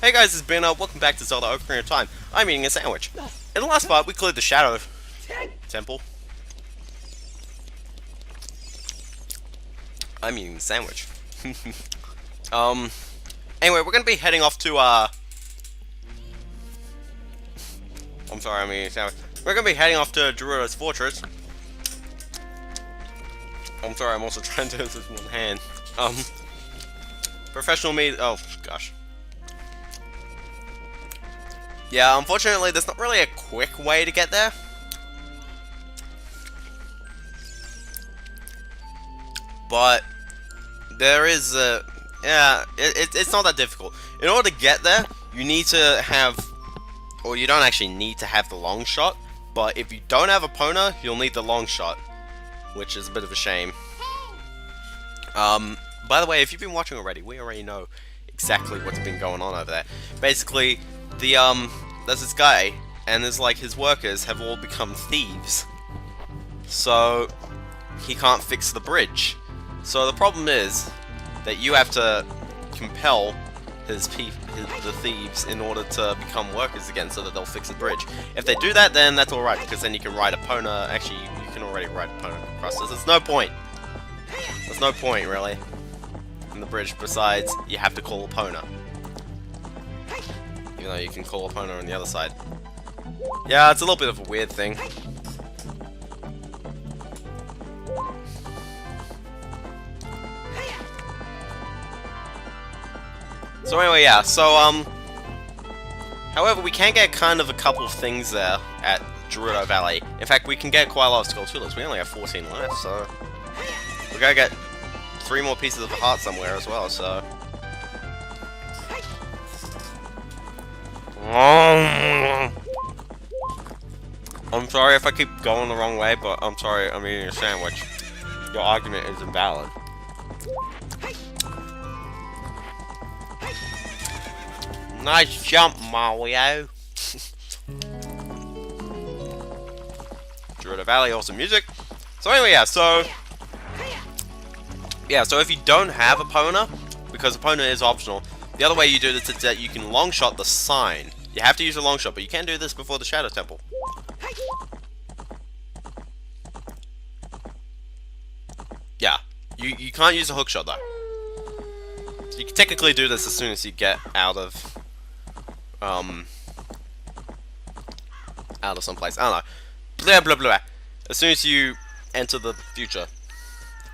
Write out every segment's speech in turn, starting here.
Hey guys, it's Ben. Welcome back to Zelda Ocarina of Time. I'm eating a sandwich. In the last part, we cleared the Shadow Temple. I'm eating the sandwich. Anyway, we're gonna be heading off to, I'm sorry, I'm eating a sandwich. We're gonna be heading off to Gerudo's fortress. I'm sorry, I'm also trying to do this with one hand. Professional me. Oh, gosh. Yeah, unfortunately, there's not really a quick way to get there. But there is a... Yeah, it's not that difficult. In order to get there, you need to have... Or you don't actually need to have the long shot. But if you don't have a Pona, you'll need the long shot. Which is a bit of a shame. By the way, if you've been watching already, we already know exactly what's been going on over there. Basically, there's this guy, and there's like his workers have all become thieves. So he can't fix the bridge. So the problem is that you have to compel the thieves in order to become workers again, so that they'll fix the bridge. If they do that, then that's alright, because then you can ride a Pona. Actually, you can already ride a Pona across this. There's no point. There's no point, really, in the bridge, besides you have to call a Pona. Even though you can call a Pona on the other side. Yeah, it's a little bit of a weird thing. So anyway, yeah, so, however, we can get kind of a couple of things there at Gerudo Valley. In fact, we can get quite a lot of Skulltulas. We only have 14 left, so... We're gonna get 3 more pieces of the heart somewhere as well, so... I'm sorry if I keep going the wrong way, but I'm sorry, I'm eating a sandwich. Your argument is invalid. Nice jump, Mario! Gerudo Valley, awesome music. So anyway, yeah, so... Yeah, so if you don't have a Pona, because a Pona is optional, the other way you do this is that you can long shot the sign. You have to use a long shot, but you can do this before the Shadow Temple. Yeah, you can't use a hook shot though. So you can technically do this as soon as you get out of someplace. I don't know. Blah blah blah. As soon as you enter the future.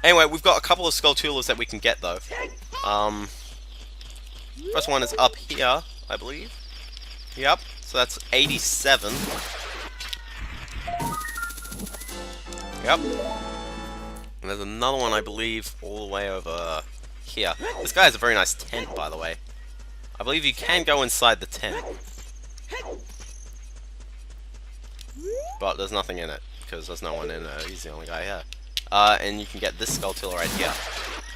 Anyway, we've got a couple of Skulltulas that we can get though. First one is up here, I believe. Yep, so that's 87. Yep. And there's another one, I believe, all the way over here. This guy has a very nice tent, by the way. I believe you can go inside the tent. But there's nothing in it, because there's no one in there. He's the only guy here. And you can get this Skulltula right here.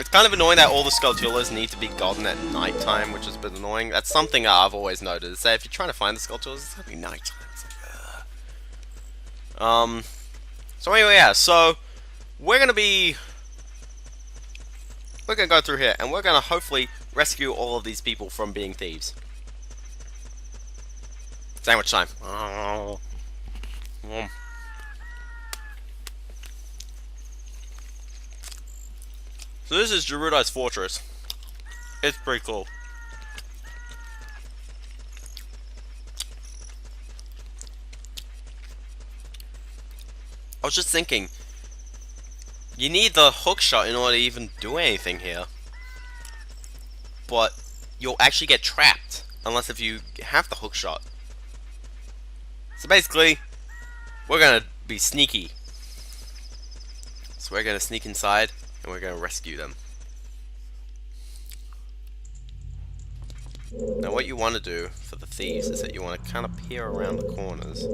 It's kind of annoying that all the Skulltulas need to be golden at night time, which is a bit annoying. That's something I've always noticed, is that if you're trying to find the Skulltulas, it's gonna be night time. Like, so anyway, yeah, so we're gonna go through here, and we're gonna hopefully rescue all of these people from being thieves. Sandwich time. So this is Gerudo's fortress. It's pretty cool. I was just thinking, you need the hook shot in order to even do anything here. But you'll actually get trapped unless if you have the hook shot. So basically, we're gonna be sneaky. So we're gonna sneak inside and we're gonna rescue them. Now what you want to do for the thieves is that you want to kind of peer around the corners.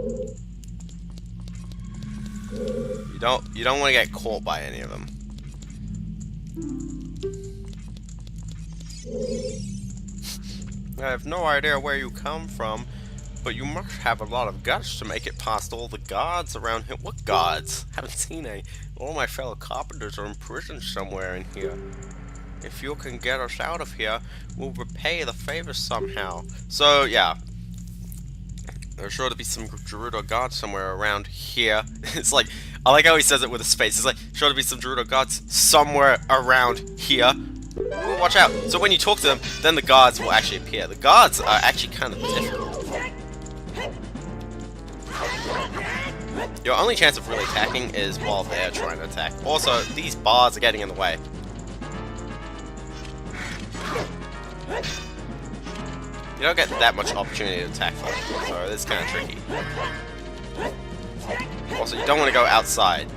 You don't want to get caught by any of them. I have no idea where you come from, but you must have a lot of guts to make it past all the guards around here. What guards? Haven't seen any. All my fellow carpenters are in prison somewhere in here. If you can get us out of here, we'll repay the favor somehow. So, yeah. There's sure to be some Gerudo guards somewhere around here. It's like, I like how he says it with a space. It's like, sure to be some Gerudo guards somewhere around here. Watch out. So when you talk to them, then the guards will actually appear. The guards are actually kind of difficult. Your only chance of really attacking is while they're trying to attack. Also, these bars are getting in the way. You don't get that much opportunity to attack them, so it's kind of tricky. Also, you don't want to go outside.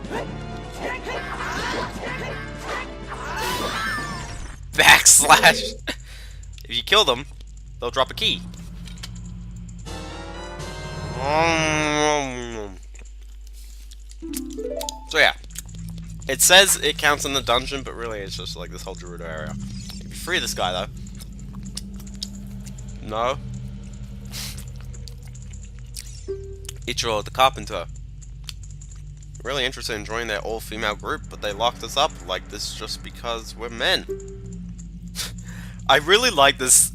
Backslash! If you kill them, they'll drop a key. So yeah. It says it counts in the dungeon, but really it's just like this whole Gerudo area. If you free this guy though. No. Ichiro the carpenter. Really interested in joining their all-female group, but they locked us up like this just because we're men. I really like this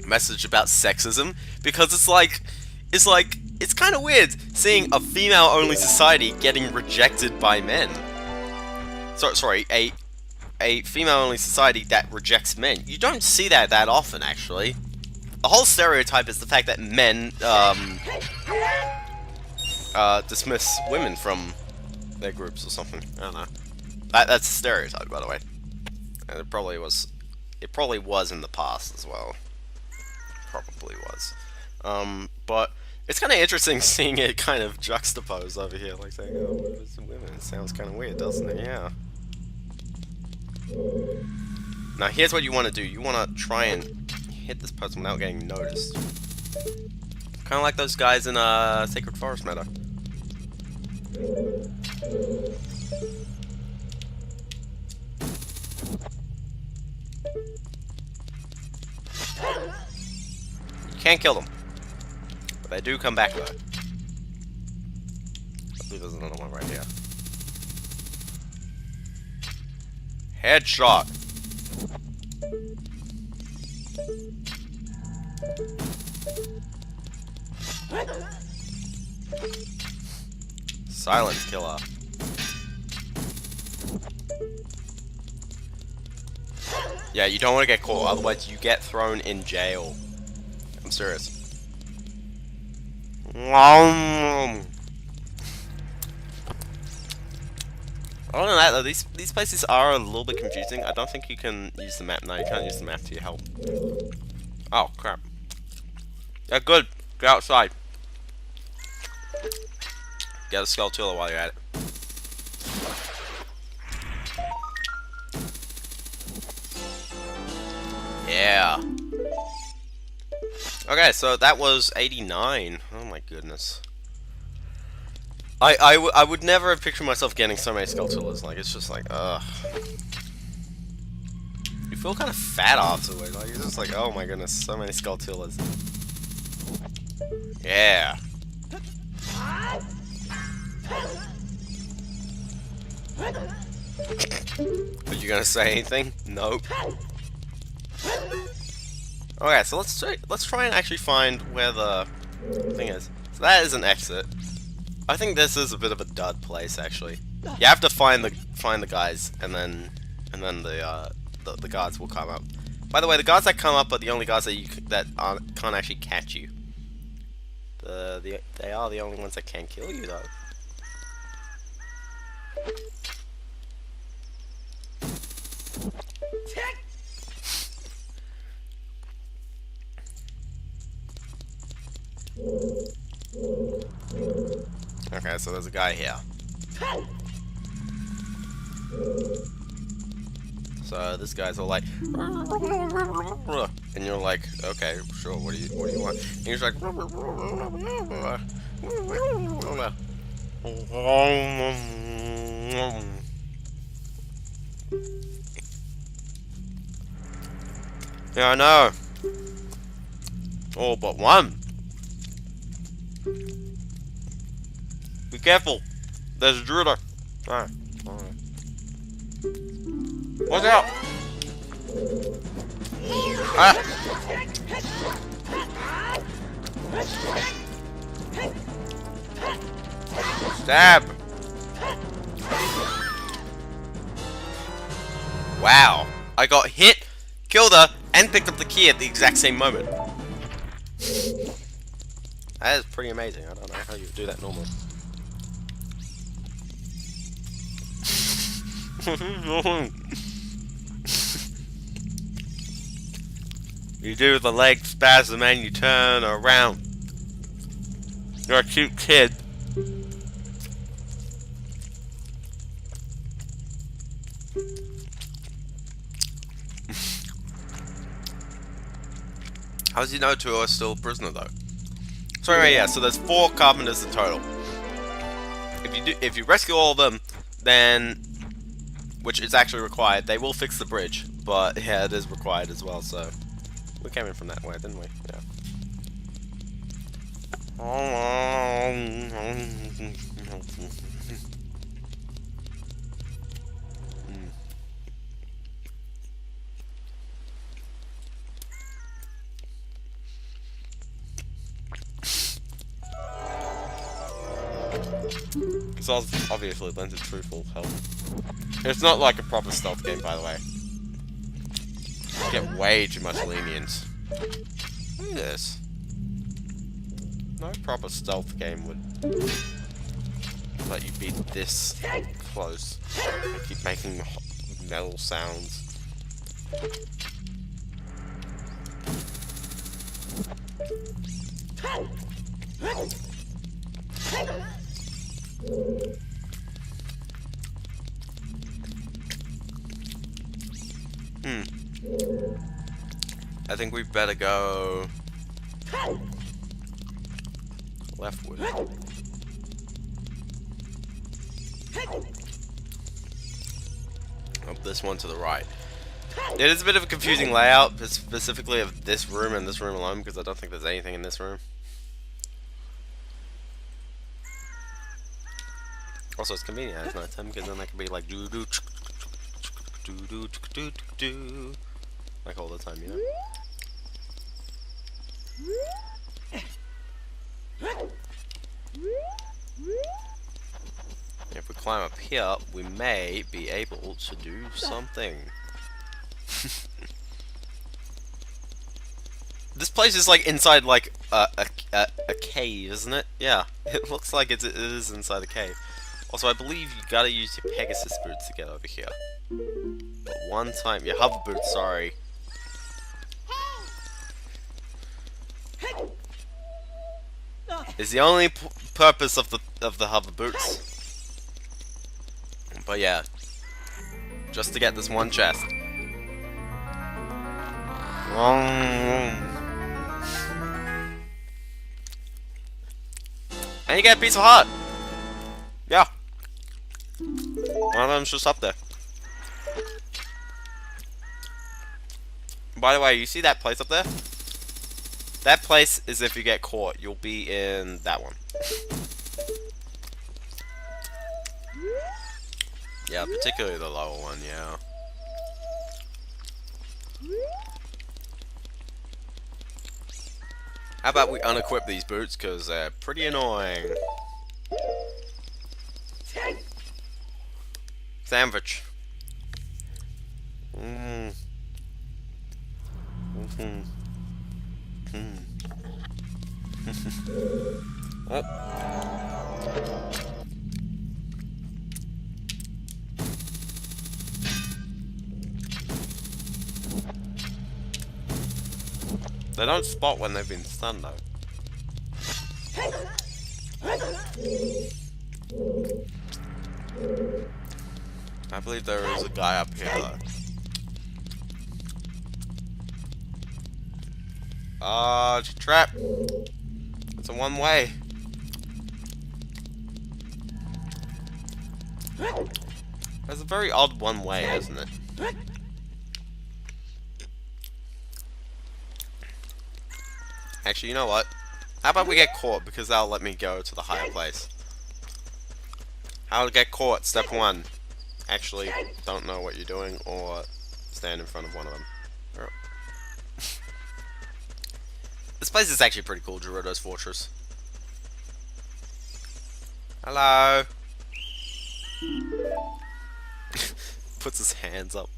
message about sexism, because it's kind of weird seeing a female-only society getting rejected by men. Sorry, a female-only society that rejects men. You don't see that often, actually. The whole stereotype is the fact that men dismiss women from their groups or something. I don't know. That's a stereotype, by the way. And it probably was in the past as well. Probably was. But it's kind of interesting seeing it kind of juxtaposed over here, like saying, "Oh, it's women." It sounds kind of weird, doesn't it? Yeah. Now here's what you want to do. You want to try and hit this person without getting noticed. Kind of like those guys in Sacred Forest Meadow. You can't kill them, but they do come back though. I believe there's another one right here. Headshot. Silence killer. Yeah, you don't want to get caught, otherwise you get thrown in jail. I'm serious. Other than that, though, these places are a little bit confusing. I don't think you can use the map. No, you can't use the map to your help. Oh, crap. Yeah, good. Get outside. Get a Skulltula while you're at it. Yeah. Okay, so that was 89. Oh my goodness. I would never have pictured myself getting so many Skulltulas. Like, it's just like, ugh. You feel kind of fat afterward. Like, it's just like, oh my goodness, so many Skulltulas. Yeah. Are you gonna say anything? Nope. Okay, so let's try and actually find where the thing is. So that is an exit. I think this is a bit of a dud place, actually. You have to find the guys, and then the guards will come up. By the way, the guards that come up are the only guards that can't actually catch you. They are the only ones that can kill you, though. Okay, so there's a guy here. So this guy's all like, and you're like, okay, sure. What do you want? And he's like, yeah, I know. Oh, but one. Be careful. There's a Gerudo. Alright. Watch out! Ah! Stab! Wow. I got hit, killed her, and picked up the key at the exact same moment. That is pretty amazing. I don't know how you would do that normally. You do the leg spasm and you turn around. You're a cute kid. How does he know two are still a prisoner though? So anyway, yeah, so there's 4 carpenters in total. If you rescue all of them, then, which is actually required, they will fix the bridge. But yeah, it is required as well, so we came in from that way, didn't we? Yeah. This obviously lends it truthful health. It's not like a proper stealth game, by the way. You get way too much lenience. Look at this. No proper stealth game would let you be this close. I keep making metal sounds. I think we better go leftward. Up this one to the right. It is a bit of a confusing layout, specifically of this room and this room alone, because I don't think there's anything in this room. Also, it's convenient at night time because then I can be like do do do do do do like all the time, you know. If we climb up here, we may be able to do something. This place is like inside like a cave, isn't it? Yeah, it looks like it is inside a cave. Also, I believe you gotta use your Pegasus boots to get over here. But one time, your hover boots, sorry. Is the only purpose of the hover boots. But yeah, just to get this one chest. And you get a piece of heart. Yeah. One of them's just up there. By the way, you see that place up there? That place is if you get caught. You'll be in that one. Yeah, particularly the lower one, yeah. How about we unequip these boots, because they're pretty annoying. Sandwich. Oh. They don't spot when they've been stunned though. I believe there is a guy up here though. It's a trap. It's a one way. That's a very odd one way, isn't it? Actually, you know what? How about we get caught, because that'll let me go to the higher place. How to get caught, step 1. actually don't know what you're doing, or stand in front of one of them. This place is actually pretty cool, Gerudo's Fortress. Hello. Puts his hands up.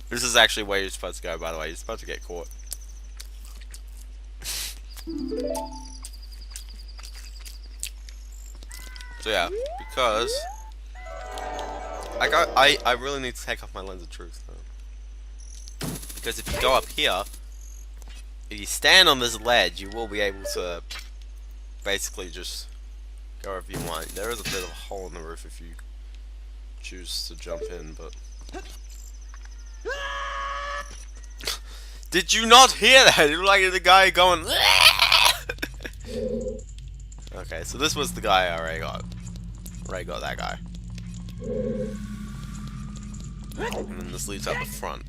This is actually where you're supposed to go, by the way. You're supposed to get caught. So yeah, because I really need to take off my lens of truth though. Because if you go up here, if you stand on this ledge, you will be able to basically just go wherever you want. There is a bit of a hole in the roof if you choose to jump in, but did you not hear that? It was like the guy going. Okay, so this was the guy I already got. Already got that guy. And then this leads out the front.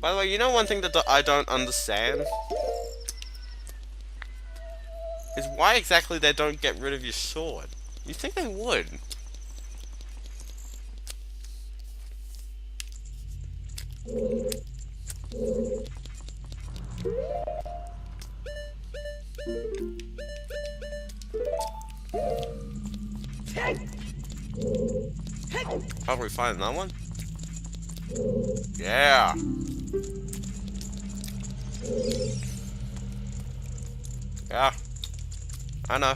By the way, you know one thing that I don't understand? Is why exactly they don't get rid of your sword. You'd think they would. Probably find another one. Yeah. Yeah. I know.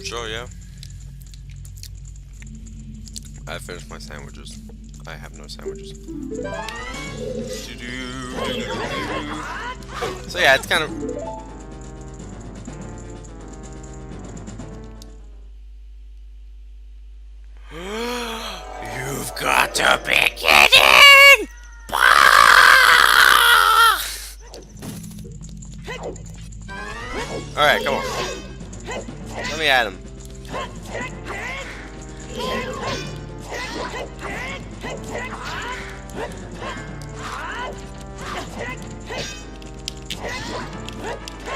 Sure, yeah. I finished my sandwiches. I have no sandwiches. So yeah, it's kind of... You've got to be kidding! Alright, come on. Let me at him.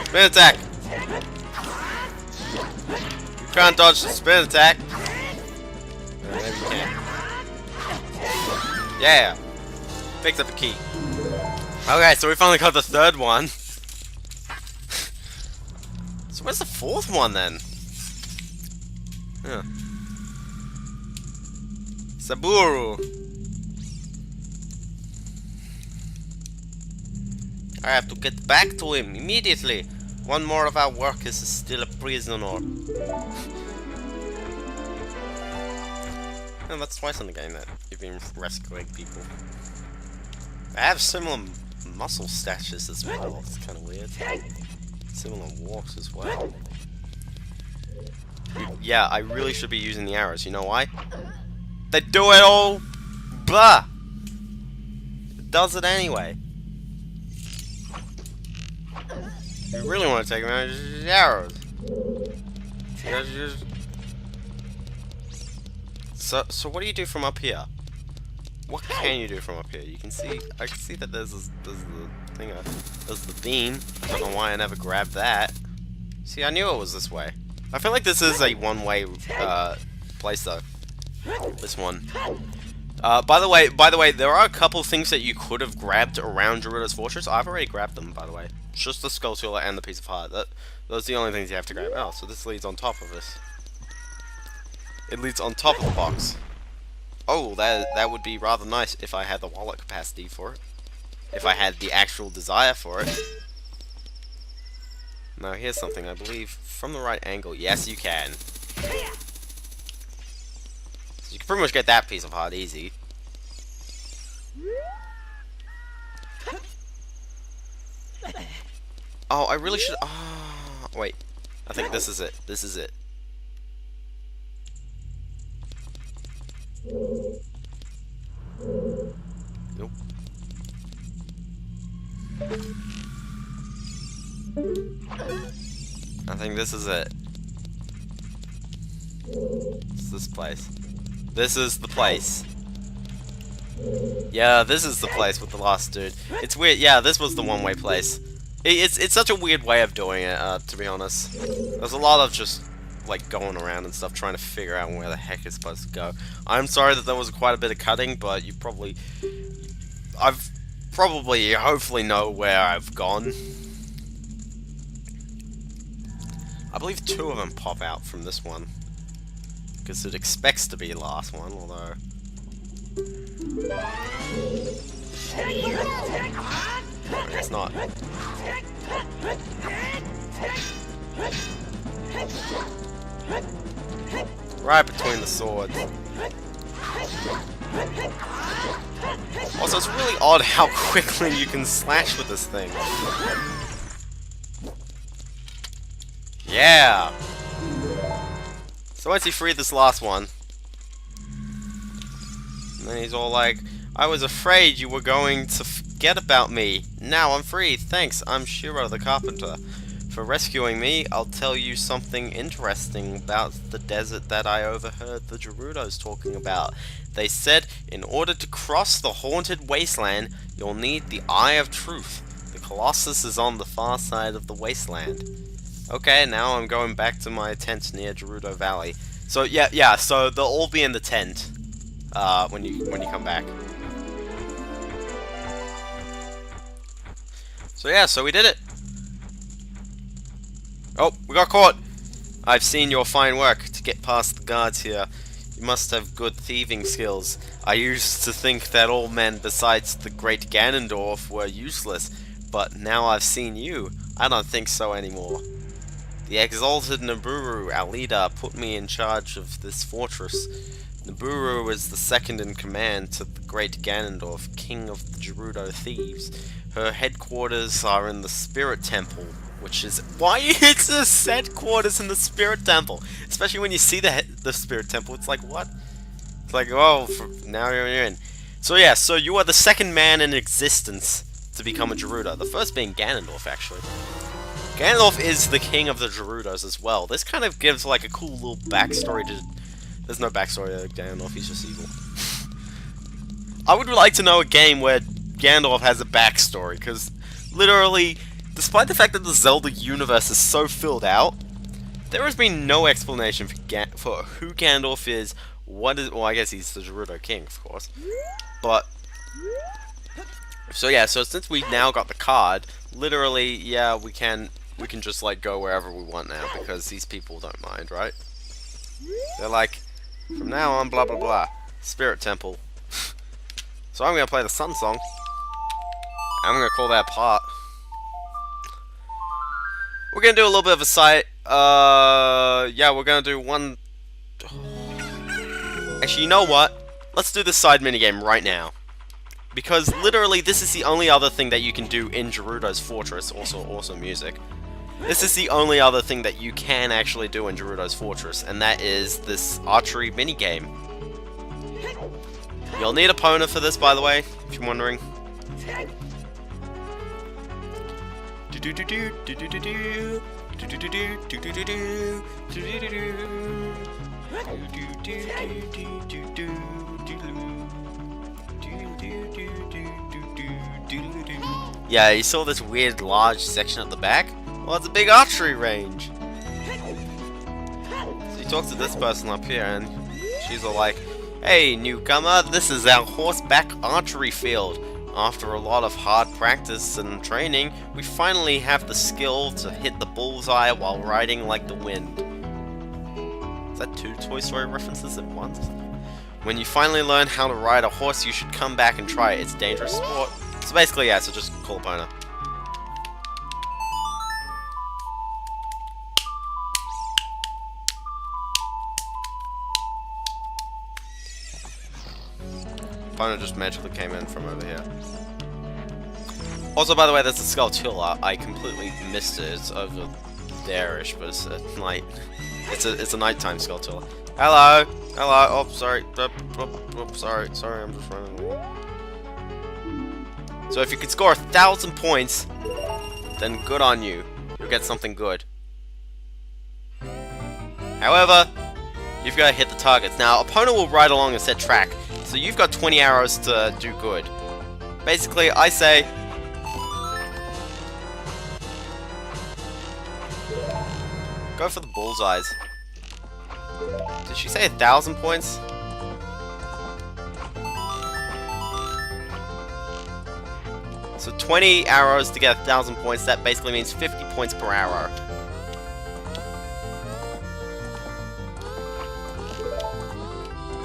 Spin attack! You can't dodge the spin attack. Maybe you can. Yeah! Picked up a key. Okay, so we finally got the third one. So where's the fourth one then? Yeah. Saburo. I have to get back to him immediately. One more of our workers is still a prisoner. And that's twice in the game that you've been rescuing people. They have similar muscle stashes as well. It's kind of weird. Similar walks as well. Yeah, I really should be using the arrows. You know why? They do it all. Blah. It does it anyway. You really want to take them out, just use the arrows. So what do you do from up here? What can you do from up here? You can see, I can see that there's the thing, there's the beam. I don't know why I never grabbed that. See, I knew it was this way. I feel like this is a one-way place though. This one. By the way, there are a couple things that you could have grabbed around Gerudo's Fortress. I've already grabbed them, by the way. Just the Skulltula and the piece of heart. Those are the only things you have to grab. Oh, so this leads on top of this. It leads on top of the box. Oh, that would be rather nice if I had the wallet capacity for it. If I had the actual desire for it. Now, here's something, I believe, from the right angle. Yes, you can. You can pretty much get that piece of heart easy. Oh, I really should... Oh, wait. I think this is it. This is it. Nope. I think this is it. It's this place. This is the place. Yeah, this is the place with the last dude. It's weird. Yeah, this was the one-way place. It's such a weird way of doing it, to be honest. There's a lot of just, like, going around and stuff, trying to figure out where the heck it's supposed to go. I'm sorry that there was quite a bit of cutting, but I've probably, hopefully know where I've gone. I believe 2 of them pop out from this one. Because it expects to be the last one, although... It's not. Right between the swords. Also, it's really odd how quickly you can slash with this thing. Yeah! So once you free this last one, and then he's all like, I was afraid you were going to forget about me. Now I'm free. Thanks, I'm Shiro the Carpenter. For rescuing me, I'll tell you something interesting about the desert that I overheard the Gerudos talking about. They said, in order to cross the haunted wasteland, you'll need the Eye of Truth. The Colossus is on the far side of the wasteland. Okay, now I'm going back to my tent near Gerudo Valley. So yeah, so they'll all be in the tent when you come back. So yeah, so we did it. Oh, we got caught. I've seen your fine work to get past the guards here. You must have good thieving skills. I used to think that all men besides the great Ganondorf were useless, but now I've seen you, I don't think so anymore. The exalted Naburu, our leader, put me in charge of this fortress. Naburu is the second in command to the great Ganondorf, king of the Gerudo thieves. Her headquarters are in the Spirit Temple, which is... Why it's the headquarters in the Spirit Temple? Especially when you see the Spirit Temple, it's like, what? It's like, oh, now you're in. So yeah, so you are the second man in existence to become a Gerudo. The first being Ganondorf, actually. Ganondorf is the king of the Gerudos as well. This kind of gives like a cool little backstory to... There's no backstory to Ganondorf, he's just evil. I would like to know a game where Ganondorf has a backstory, because literally, despite the fact that the Zelda universe is so filled out, there has been no explanation for who Ganondorf is, what is... Well, I guess he's the Gerudo king, of course. But... So yeah, so since we've now got the card, literally, yeah, we can just like go wherever we want now, because these people don't mind, right? They're like, from now on, blah blah blah, Spirit Temple. So I'm gonna play the Sun Song. I'm gonna call that part. We're gonna do a little bit of a side. Yeah, we're gonna do one. Actually, you know what? Let's do the side minigame right now. Because literally, this is the only other thing that you can do in Gerudo's Fortress. Also, awesome music. This is the only other thing that you can actually do in Gerudo's Fortress, and that is this archery minigame. You'll need a Pona for this, by the way, if you're wondering. Yeah, you saw this weird large section at the back? Well, it's a big archery range. So you talk to this person up here and she's all like, hey newcomer, this is our horseback archery field. After a lot of hard practice and training, we finally have the skill to hit the bullseye while riding like the wind. Is that 2 Toy Story references at once? When you finally learn how to ride a horse, you should come back and try it. It's a dangerous sport. So basically, yeah, so just call Pona. Pona just magically came in from over here. Also, by the way, there's a Skulltula. I completely missed it. It's over there-ish, but it's at night. It's a nighttime Skulltula. Hello! Hello! Oh, sorry. Sorry, I'm just running away. So if you could score 1,000 points, then good on you. You'll get something good. However, you've got to hit the targets. Now, opponent will ride along a set track, so you've got 20 arrows to do good. Basically, I say... go for the bullseyes. Did she say 1,000 points? So 20 arrows to get 1,000 points, that basically means 50 points per arrow.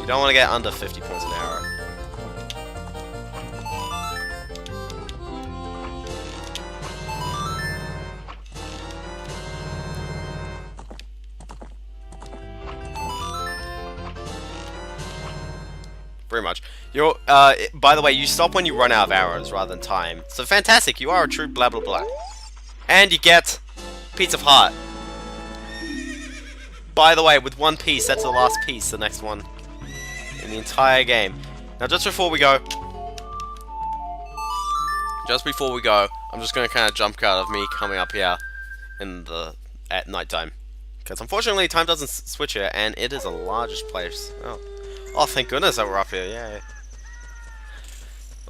You don't want to get under 50 points an arrow. Pretty much. You're, by the way, you stop when you run out of arrows rather than time. So fantastic, you are a true blah blah blah. And you get Piece of Heart. By the way, with one piece, that's the last piece, the next one in the entire game. Now just before we go, I'm just going to kind of jump cut of me coming up here at night time. Because unfortunately, time doesn't switch here, and it is a largish place. Oh, thank goodness that we're up here, yay.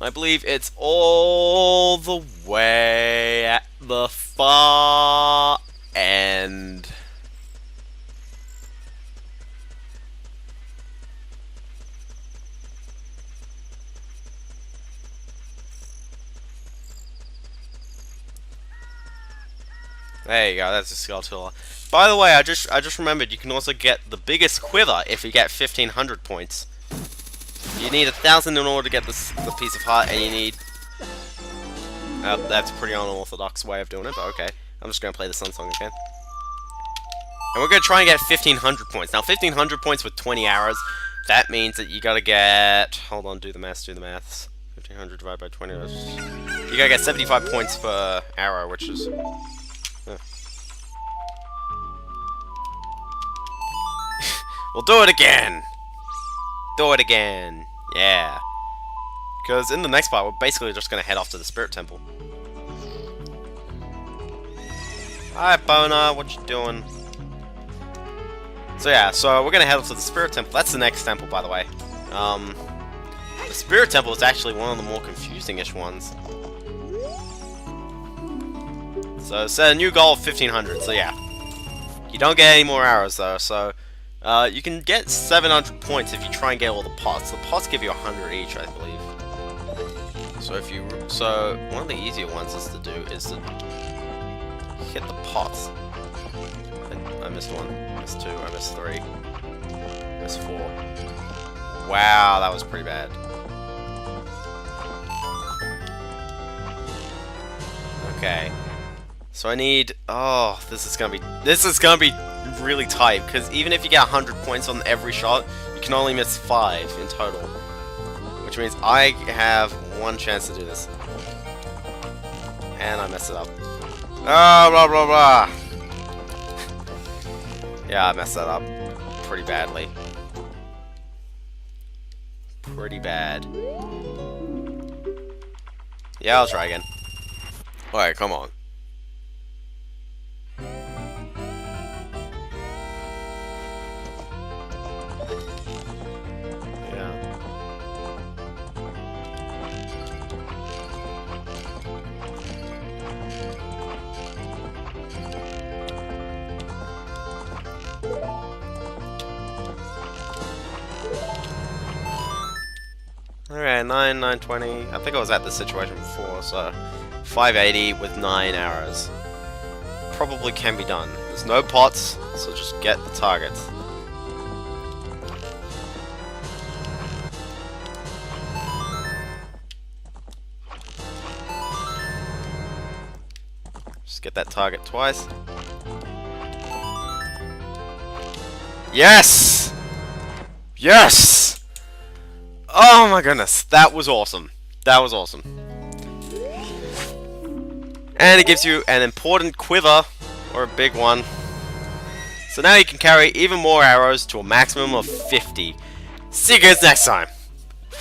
I believe it's all the way at the far end. There you go, that's a skull. By the way, I just remembered you can also get the biggest quiver if you get 1,500 points. You need 1,000 in order to get the Piece of Heart, and you need... that's a pretty unorthodox way of doing it, but okay. I'm just going to play the Sun Song again. And we're going to try and get 1,500 points. Now, 1,500 points with 20 arrows, that means that you got to get... hold on, do the maths. 1,500 divided by 20. You got to get 75 points per arrow, which is... We'll do it again! Do it again! Yeah. Because in the next part, we're basically just going to head off to the Spirit Temple. Hi, Bona, what you doing? So yeah, so we're going to head off to the Spirit Temple. That's the next temple, by the way. The Spirit Temple is actually one of the more confusing-ish ones. So set a new goal of 1,500, so yeah. You don't get any more arrows, though, so... you can get 700 points if you try and get all the pots. The pots give you 100 each, I believe. So one of the easier ones is to hit the pots. I missed one, I missed two, I missed three, I missed four. Wow, that was pretty bad. Okay. So I need... oh, this is gonna be really tight, because even if you get 100 points on every shot, you can only miss 5 in total. Which means I have one chance to do this. And I messed it up. Oh, blah blah blah! Yeah, I messed that up pretty badly. Pretty bad. Yeah, I'll try again. Alright, come on. Alright, 920. I think I was at this situation before, so 580 with 9 arrows. Probably can be done. There's no pots, so just get the targets. Just get that target twice. Yes! Yes! Oh my goodness, that was awesome. That was awesome. And it gives you an important quiver, or a big one. So now you can carry even more arrows to a maximum of 50. See you guys next time.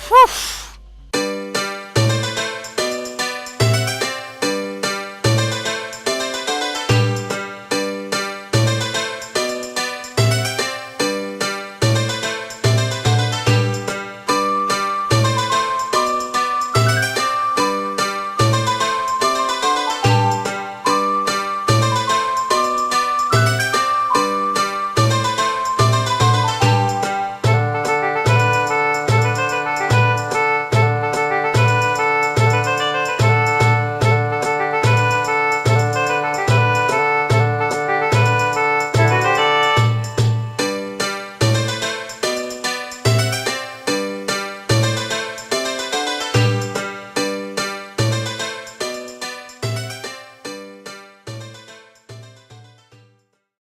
Whew.